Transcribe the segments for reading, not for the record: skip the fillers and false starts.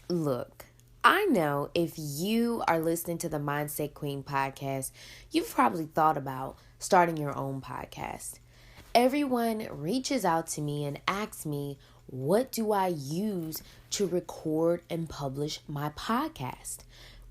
Look, I know if you are listening to the Mindset Queen podcast, you've probably thought about starting your own podcast. Everyone reaches out to me and asks me, what do I use to record and publish my podcast?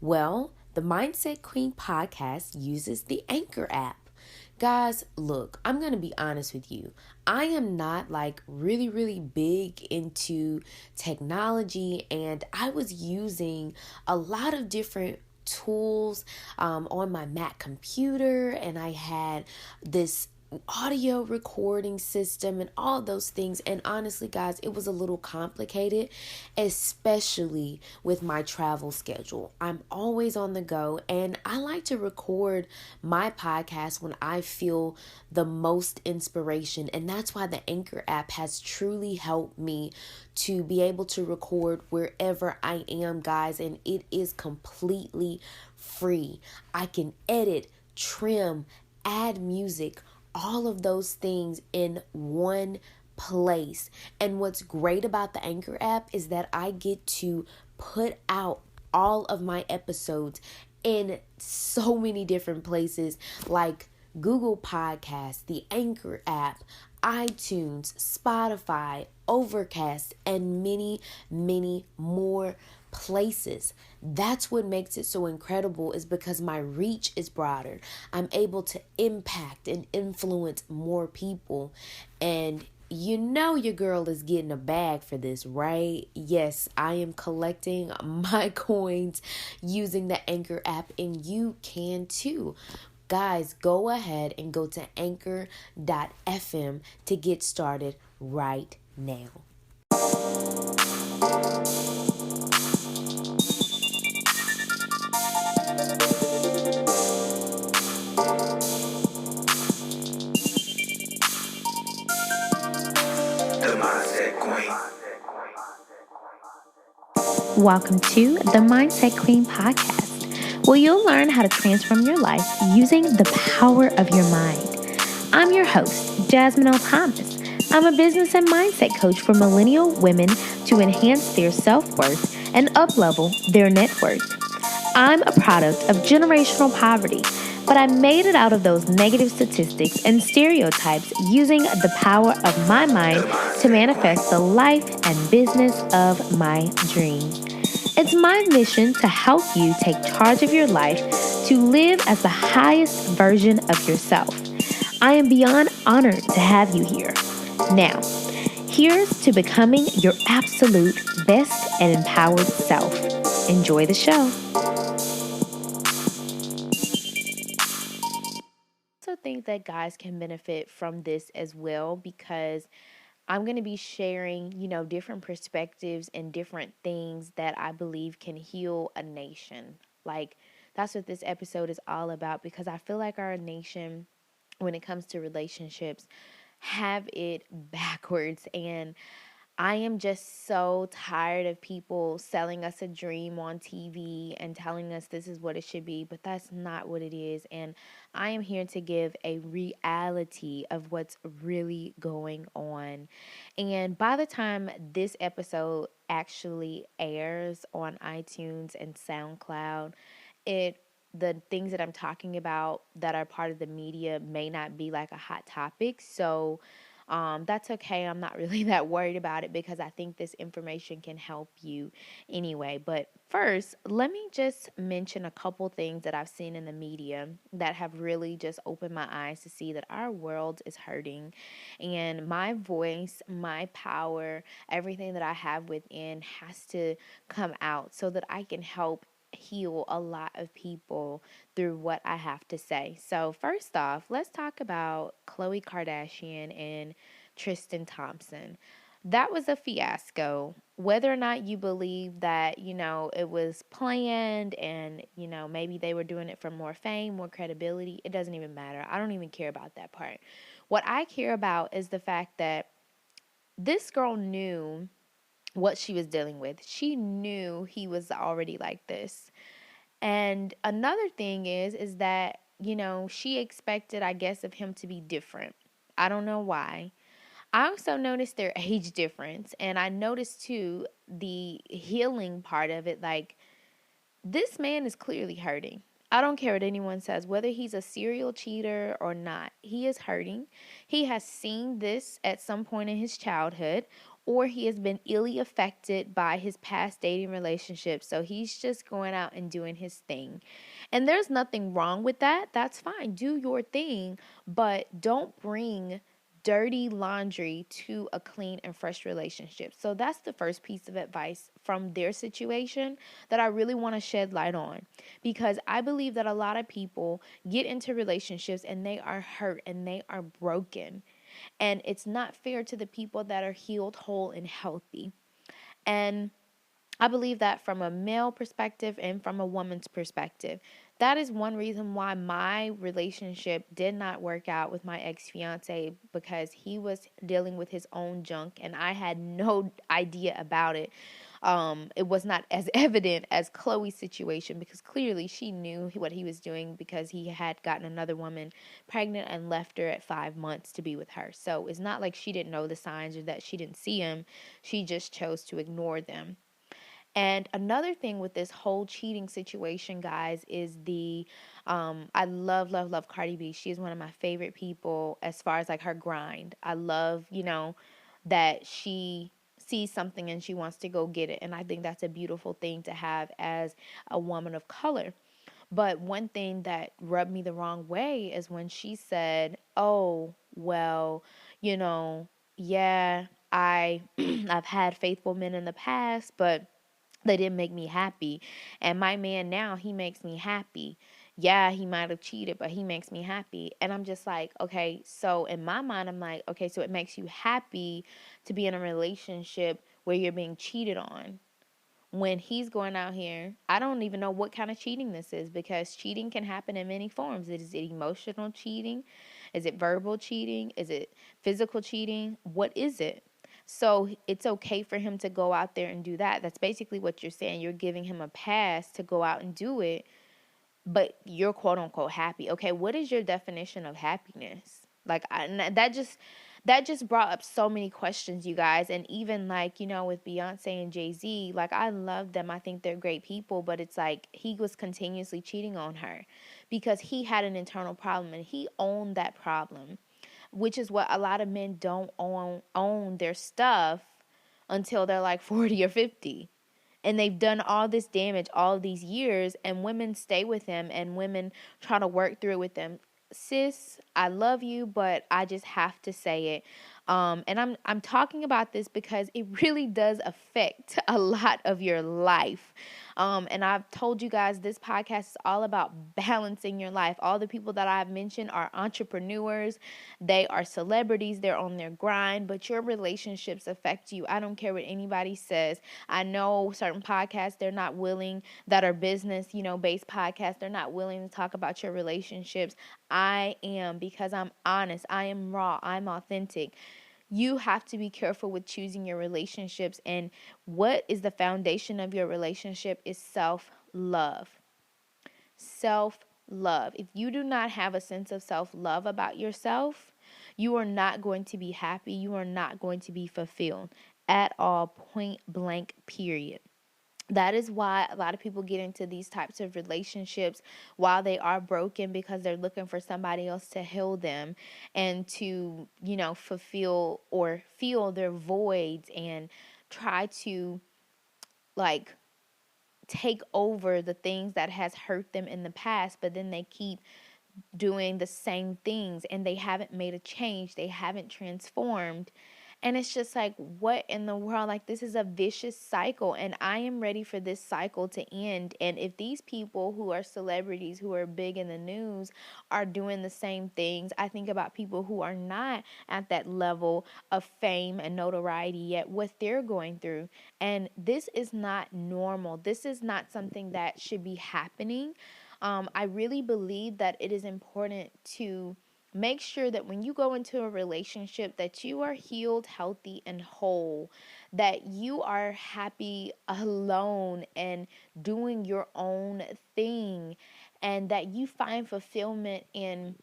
Well, the Mindset Queen podcast uses the Anchor app. Guys, look, I'm going to be honest with you. I am not like really big into technology, and I was using a lot of different tools on my Mac computer, and I had this audio recording system and all those things. And honestly, guys, it was a little complicated, especially with my travel schedule. I'm always on the go, and I like to record my podcast when I feel the most inspiration. And that's why the Anchor app has truly helped me to be able to record wherever I am, guys. And it is completely free. I can edit, trim, add music, all of those things in one place. And what's great about the Anchor app is that I get to put out all of my episodes in so many different places like Google Podcasts, the Anchor app, iTunes, Spotify, Overcast, and many more places. That's what makes it so incredible, is because my reach is broader. I'm able to impact and influence more people. And you know your girl is getting a bag for this, right? Yes, I am collecting my coins using the Anchor app, and you can too. Guys, go ahead and go to anchor.fm to get started right now. The Mindset Queen. Welcome to the Mindset Queen podcast, where you'll learn how to transform your life using the power of your mind. I'm your host, Jasmine Thomas. I'm a business and mindset coach for millennial women to enhance their self-worth and uplevel their net worth. I'm a product of generational poverty, but I made it out of those negative statistics and stereotypes using the power of my mind to manifest the life and business of my dreams. It's my mission to help you take charge of your life to live as the highest version of yourself. I am beyond honored to have you here. Now, here's to becoming your absolute best and empowered self. Enjoy the show. I also think that guys can benefit from this as well, because I'm going to be sharing, different perspectives and different things that I believe can heal a nation. Like, that's what this episode is all about, because I feel like our nation, when it comes to relationships, have it backwards. And I am just so tired of people selling us a dream on TV and telling us this is what it should be, but that's not what it is. And I am here to give a reality of what's really going on. And by the time this episode actually airs on iTunes and SoundCloud, the things that I'm talking about that are part of the media may not be like a hot topic. So that's okay. I'm not really that worried about it, because I think this information can help you anyway. But first, let me just mention a couple things that I've seen in the media that have really just opened my eyes to see that our world is hurting, and my voice, my power, everything that I have within has to come out so that I can help heal a lot of people through what I have to say. So first off, let's talk about Khloe Kardashian and Tristan Thompson. That was a fiasco. Whether or not you believe that, it was planned and, maybe they were doing it for more fame, more credibility, it doesn't even matter. I don't even care about that part. What I care about is the fact that this girl knew what she was dealing with. She knew he was already like this. And another thing is that, she expected, I guess, of him to be different. I don't know why. I also noticed their age difference, and I noticed too the healing part of it. Like, this man is clearly hurting. I don't care what anyone says, whether he's a serial cheater or not. He is hurting. He has seen this at some point in his childhood, or he has been illy affected by his past dating relationships. So he's just going out and doing his thing. And there's nothing wrong with that. That's fine. Do your thing, but don't bring dirty laundry to a clean and fresh relationship. So that's the first piece of advice from their situation that I really want to shed light on, because I believe that a lot of people get into relationships and they are hurt and they are broken. And it's not fair to the people that are healed, whole, and healthy. And I believe that from a male perspective and from a woman's perspective. That is one reason why my relationship did not work out with my ex-fiance, because he was dealing with his own junk and I had no idea about it. It was not as evident as Chloe's situation, because clearly she knew what he was doing, because he had gotten another woman pregnant and left her at 5 months to be with her. So it's not like she didn't know the signs or that she didn't see him. She just chose to ignore them. And another thing with this whole cheating situation, guys, is I love Cardi B. She is one of my favorite people as far as like her grind. I love, that she sees something and she wants to go get it. And I think that's a beautiful thing to have as a woman of color. But one thing that rubbed me the wrong way is when she said, "Oh, well, you know, yeah, I've had faithful men in the past, but they didn't make me happy. And my man now, he makes me happy. Yeah, he might have cheated, but he makes me happy." And I'm just like, okay, so in my mind, I'm like, okay, so it makes you happy to be in a relationship where you're being cheated on. When he's going out here, I don't even know what kind of cheating this is, because cheating can happen in many forms. Is it emotional cheating? Is it verbal cheating? Is it physical cheating? What is it? So it's okay for him to go out there and do that. That's basically what you're saying. You're giving him a pass to go out and do it, but you're quote unquote happy. Okay, what is your definition of happiness? Like, that just brought up so many questions, you guys. And even like, with Beyonce and Jay-Z, like, I love them. I think they're great people, but it's like he was continuously cheating on her because he had an internal problem and he owned that problem, which is what a lot of men don't own their stuff until they're like 40 or 50. And they've done all this damage all these years, and women stay with them and women try to work through it with them. Sis, I love you, but I just have to say it. And I'm talking about this because it really does affect a lot of your life. And I've told you guys this podcast is all about balancing your life. All the people that I've mentioned are entrepreneurs, they are celebrities, they're on their grind, but your relationships affect you. I don't care what anybody says. I know certain podcasts, they're not willing, that are business, based podcasts, they're not willing to talk about your relationships. I am, because I'm honest, I am raw, I'm authentic. You have to be careful with choosing your relationships, and what is the foundation of your relationship is self-love. Self-love. If you do not have a sense of self-love about yourself, you are not going to be happy. You are not going to be fulfilled at all, point blank, period. That is why a lot of people get into these types of relationships while they are broken, because they're looking for somebody else to heal them and to, fulfill or fill their voids and try to, like, take over the things that has hurt them in the past, but then they keep doing the same things and they haven't made a change. They haven't transformed. And it's just like, what in the world? Like, this is a vicious cycle, and I am ready for this cycle to end. And if these people who are celebrities, who are big in the news, are doing the same things, I think about people who are not at that level of fame and notoriety yet, what they're going through. And this is not normal. This is not something that should be happening. I really believe that it is important to make sure that when you go into a relationship that you are healed, healthy, and whole, that you are happy alone and doing your own thing, and that you find fulfillment in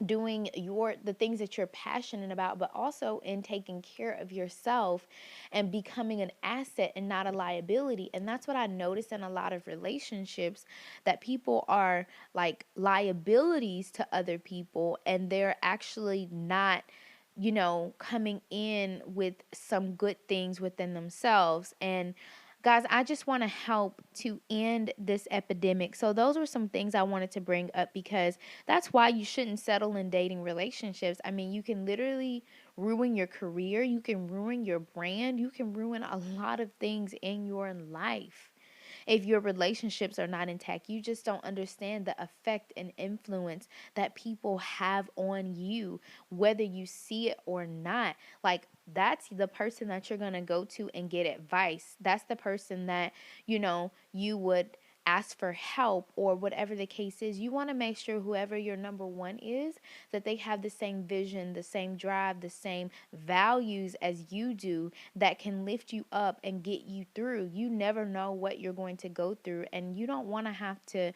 doing the things that you're passionate about, but also in taking care of yourself and becoming an asset and not a liability. And that's what I notice in a lot of relationships, that people are like liabilities to other people, and they're actually not, coming in with some good things within themselves. And guys, I just want to help to end this epidemic. So those were some things I wanted to bring up, because that's why you shouldn't settle in dating relationships. I mean, you can literally ruin your career, you can ruin your brand, you can ruin a lot of things in your life if your relationships are not intact. You just don't understand the effect and influence that people have on you, whether you see it or not. Like, that's the person that you're going to go to and get advice. That's the person that, you would ask for help, or whatever the case is. You want to make sure whoever your number one is, that they have the same vision, the same drive, the same values as you do, that can lift you up and get you through. You never know what you're going to go through, and you don't want to have to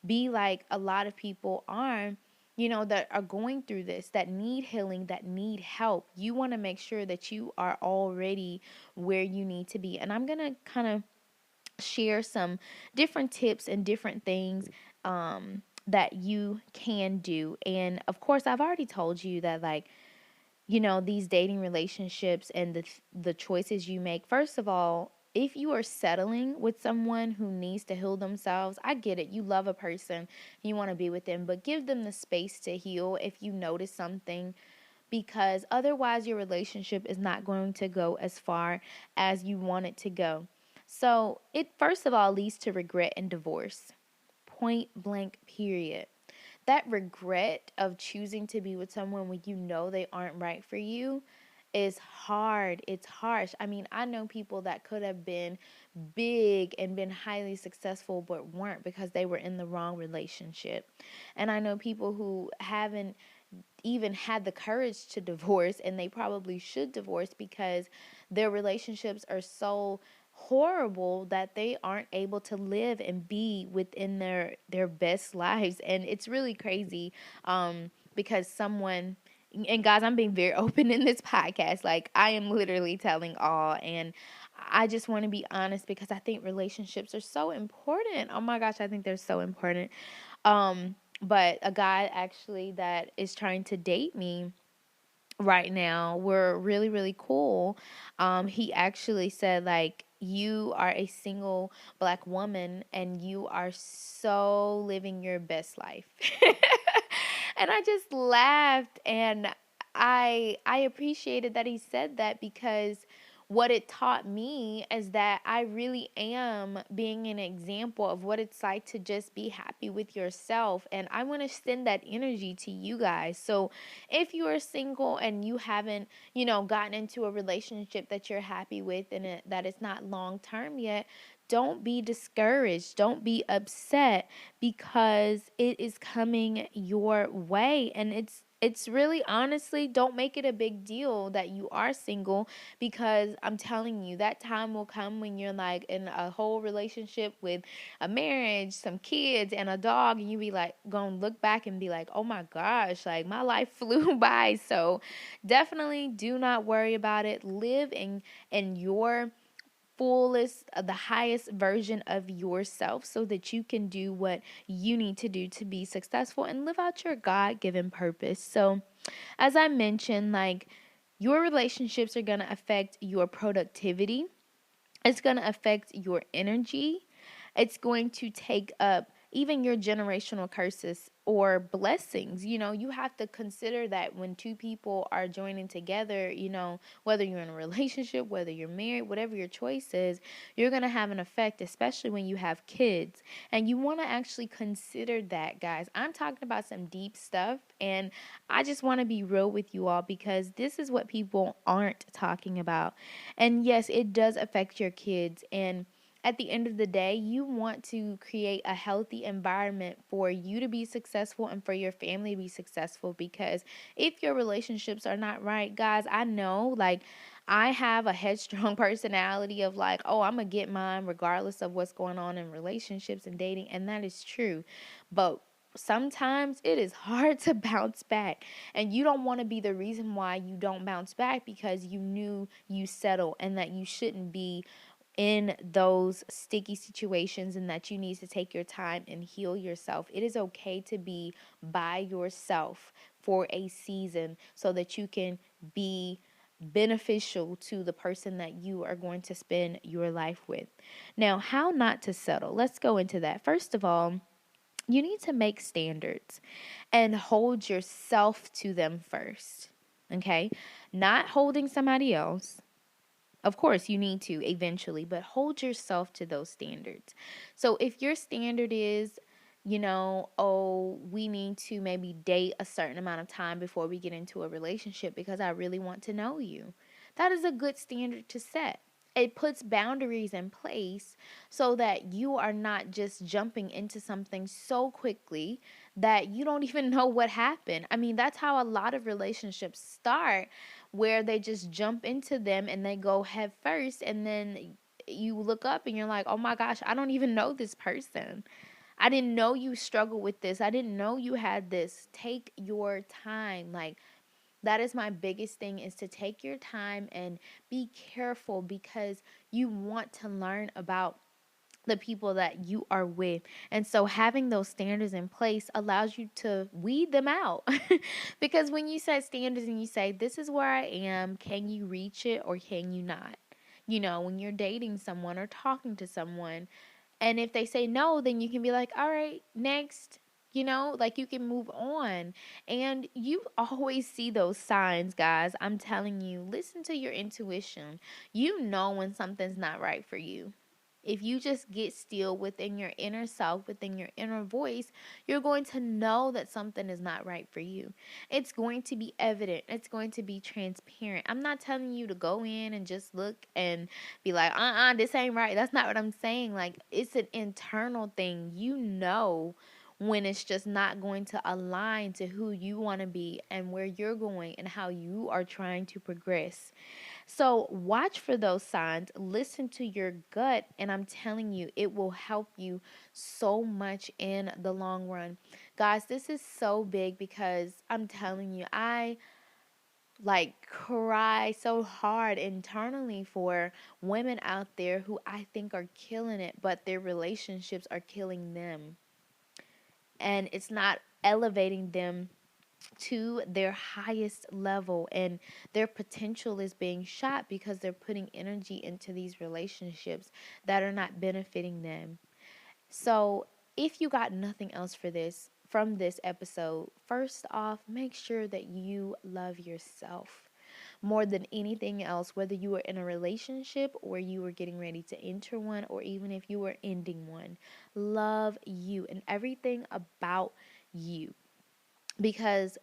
be like a lot of people are, that are going through this, that need healing, that need help. You want to make sure that you are already where you need to be. And I'm going to kind of share some different tips and different things that you can do. And of course, I've already told you that, like, these dating relationships and the choices you make. First of all, if you are settling with someone who needs to heal themselves, I get it. You love a person, you want to be with them, but give them the space to heal if you notice something, because otherwise your relationship is not going to go as far as you want it to go. So, it first of all leads to regret and divorce. Point blank, period. That regret of choosing to be with someone when you know they aren't right for you is hard. It's harsh. I mean, I know people that could have been big and been highly successful but weren't, because they were in the wrong relationship. And I know people who haven't even had the courage to divorce, and they probably should divorce, because their relationships are so horrible that they aren't able to live and be within their best lives. And it's really crazy, because someone, and guys, I'm being very open in this podcast, like, I am literally telling all, and I just want to be honest, because I think relationships are so important. Oh my gosh, I think they're so important. But a guy actually that is trying to date me right now, we're really, really cool. He actually said, like, you are a single black woman and you are so living your best life. And I just laughed, and I appreciated that he said that, because what it taught me is that I really am being an example of what it's like to just be happy with yourself. And I want to send that energy to you guys. So if you are single and you haven't, gotten into a relationship that you're happy with, and that it's not long term yet, don't be discouraged. Don't be upset, because it is coming your way. And it's really, honestly, don't make it a big deal that you are single, because I'm telling you, that time will come when you're like in a whole relationship with a marriage, some kids, and a dog, and you be like, gonna look back and be like, oh my gosh, like, my life flew by. So definitely do not worry about it. Live in your fullest, the highest version of yourself, so that you can do what you need to do to be successful and live out your God-given purpose. So, as I mentioned, like, your relationships are going to affect your productivity. It's going to affect your energy. It's going to take up even your generational curses or blessings. You have to consider that when two people are joining together, whether you're in a relationship, whether you're married, whatever your choice is, you're going to have an effect, especially when you have kids. And you want to actually consider that, guys. I'm talking about some deep stuff, and I just want to be real with you all, because this is what people aren't talking about. And yes, it does affect your kids. And at the end of the day, you want to create a healthy environment for you to be successful and for your family to be successful. Because if your relationships are not right, guys, I know, like, I have a headstrong personality of like, oh, I'm going to get mine regardless of what's going on in relationships and dating. And that is true. But sometimes it is hard to bounce back. And you don't want to be the reason why you don't bounce back because you knew you settled and that you shouldn't be in those sticky situations and that you need to take your time and heal yourself. It is okay to be by yourself for a season so that you can be beneficial to the person that you are going to spend your life with. Now, how not to settle? Let's go into that. First of all, you need to make standards and hold yourself to them first. Okay? Not holding somebody else. Of course, you need to eventually, but hold yourself to those standards. So if your standard is, oh, we need to maybe date a certain amount of time before we get into a relationship because I really want to know you, that is a good standard to set. It puts boundaries in place so that you are not just jumping into something so quickly that you don't even know what happened. I mean, that's how a lot of relationships start, where they just jump into them and they go head first, and then you look up and you're like, oh my gosh, I don't even know this person. I didn't know you struggled with this. I didn't know you had this. Take your time. Like, that is my biggest thing, is to take your time and be careful because you want to learn about the people that you are with. And so having those standards in place allows you to weed them out. Because when you set standards and you say, this is where I am, can you reach it or can you not? When you're dating someone or talking to someone, and if they say no, then you can be like, all right, next. Like, you can move on. And you always see those signs, guys. I'm telling you, listen to your intuition. You know when something's not right for you. If you just get still within your inner self, within your inner voice, you're going to know that something is not right for you. It's going to be evident. It's going to be transparent. I'm not telling you to go in and just look and be like, this ain't right. That's not what I'm saying. Like, it's an internal thing. When it's just not going to align to who you want to be and where you're going and how you are trying to progress. So watch for those signs, listen to your gut, and I'm telling you, it will help you so much in the long run. Guys, this is so big because I'm telling you, I cry so hard internally for women out there who I think are killing it, but their relationships are killing them. And it's not elevating them to their highest level, and their potential is being shot because they're putting energy into these relationships that are not benefiting them. So, if you got nothing else from this episode, first off, make sure that you love yourself more than anything else, whether you are in a relationship or you are getting ready to enter one, or even if you are ending one. Love you and everything about you, because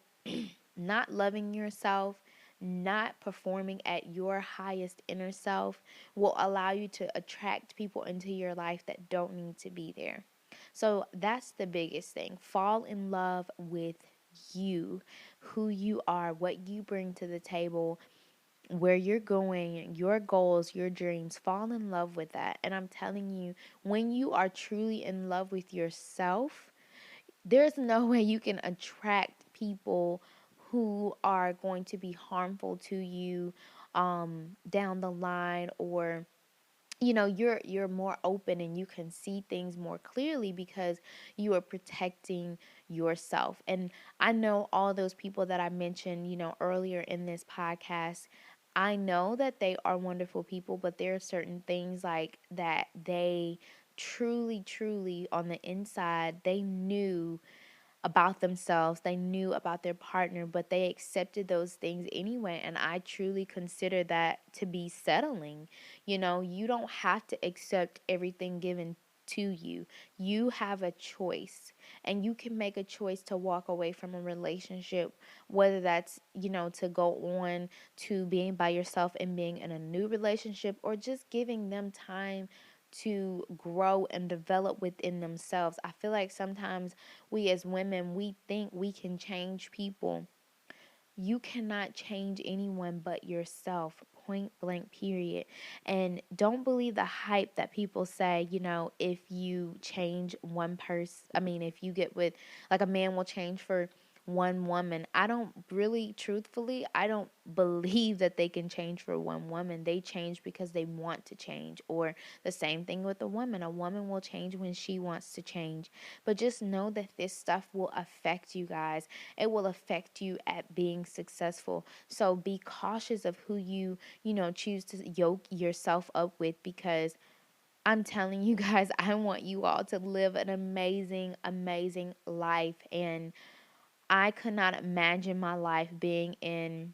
not loving yourself, not performing at your highest inner self will allow you to attract people into your life that don't need to be there. So that's the biggest thing. Fall in love with you, who you are, what you bring to the table, where you're going, your goals, your dreams. Fall in love with that. And I'm telling you, when you are truly in love with yourself, there's no way you can attract people who are going to be harmful to you down the line, or you're more open and you can see things more clearly because you are protecting yourself. And I know all those people that I mentioned earlier in this podcast, I know that they are wonderful people, but there are certain things like that they truly on the inside, they knew about themselves, they knew about their partner, but they accepted those things anyway. And I truly consider that to be settling. You don't have to accept everything given to you. You have a choice, and you can make a choice to walk away from a relationship, whether that's, to go on to being by yourself and being in a new relationship, or just giving them time to grow and develop within themselves. I feel like sometimes we as women, we think we can change people. You cannot change anyone but yourself, point blank, period. And don't believe the hype that people say, if you change one person, I mean, if you get with, like, a man will change for one woman. I don't really, truthfully, I don't believe that they can change for one woman. They change because they want to change. Or the same thing with a woman. A woman will change when she wants to change. But just know that this stuff will affect you guys. It will affect you at being successful. So be cautious of who you choose to yoke yourself up with, because I'm telling you guys, I want you all to live an amazing, amazing life. And I could not imagine my life being in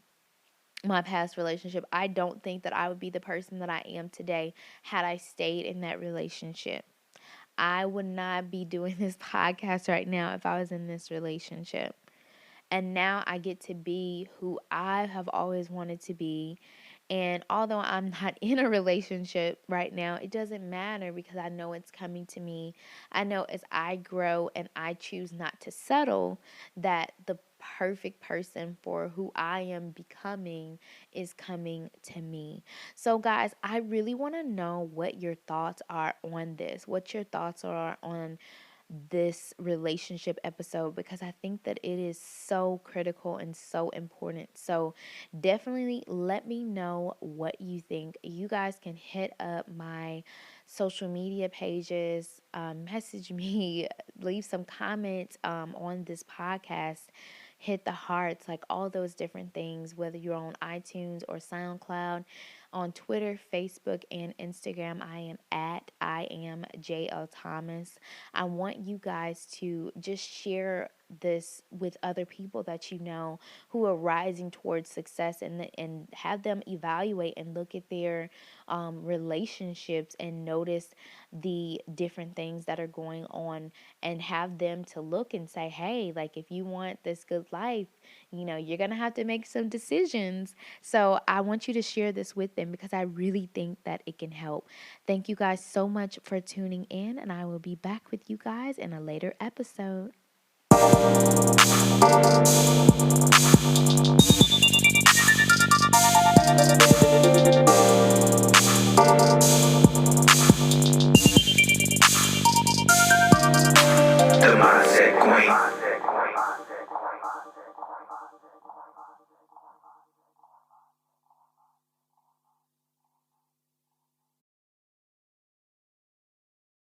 my past relationship. I don't think that I would be the person that I am today had I stayed in that relationship. I would not be doing this podcast right now if I was in this relationship. And now I get to be who I have always wanted to be. And although I'm not in a relationship right now, it doesn't matter, because I know it's coming to me. I know as I grow and I choose not to settle, that the perfect person for who I am becoming is coming to me. So, guys, I really want to know what your thoughts are on this, what your thoughts are on this relationship episode, because I think that it is so critical and so important. So definitely let me know what you think. You guys can hit up my social media pages, message me, leave some comments on this podcast. Hit the hearts, like all those different things, whether you're on iTunes or SoundCloud. On Twitter, Facebook, and Instagram, I am JL Thomas. I want you guys to just share this with other people that you know who are rising towards success, and have them evaluate and look at their relationships and notice the different things that are going on, and have them to look and say, hey, like, if you want this good life, you're going to have to make some decisions. So I want you to share this with them, because I really think that it can help. Thank you guys so much for tuning in, and I will be back with you guys in a later episode.